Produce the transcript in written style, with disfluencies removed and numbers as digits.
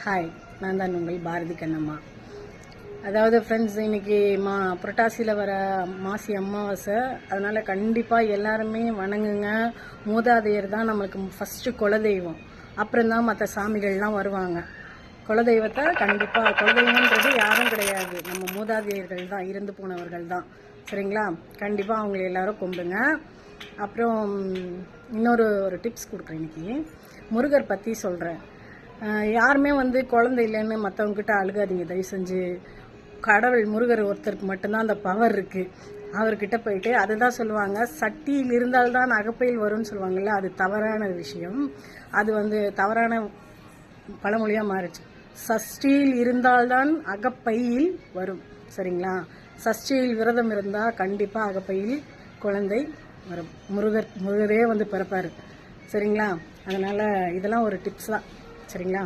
Hi, நான் தான் உங்கள் பாரதி கண்ணம்மா. அதாவது ஃப்ரெண்ட்ஸ், இன்னைக்கு புரட்டாசியில் வர மாசி அமாவாசை. அதனால் கண்டிப்பாக எல்லாருமே வணங்குங்க. மூதாதையர் தான் நம்மளுக்கு ஃபஸ்ட்டு குலதெய்வம், அப்புறம்தான் மற்ற சாமிகள்லாம் வருவாங்க. குலதெய்வத்தை கண்டிப்பாக, குலதெய்வம்ன்றது யாரும் கிடையாது, நம்ம மூதாதையர்கள் தான், இறந்து போனவர்கள் தான். சரிங்களா? கண்டிப்பாக அவங்களை எல்லாரும் கும்பிடுங்க. அப்புறம் இன்னொரு டிப்ஸ் கொடுக்குறேன். இன்னைக்கு முருகர் பற்றி சொல்கிறேன். யாருமே குழந்தை இல்லைன்னு மற்றவங்ககிட்ட அழுகாதீங்க தயவு செஞ்சு. கடவுள் முருகர் ஒருத்தருக்கு மட்டும்தான் அந்த பவர் இருக்குது. அவர்கிட்ட போயிட்டு அதுதான் சொல்லுவாங்க, சட்டியில் இருந்தால்தான் அகப்பையில் வரும்னு சொல்லுவாங்கள்ல, அது தவறான விஷயம். அது தவறான பழமொழியாக மாறிச்சு. சஷ்டியில் இருந்தால்தான் அகப்பையில் வரும். சரிங்களா? சஷ்டியில் விரதம் இருந்தால் கண்டிப்பாக அகப்பையில் குழந்தை வரும். முருகரே பிறப்பார். சரிங்களா? அதனால் இதெல்லாம் ஒரு டிப்ஸ் தான். சரிங்களா?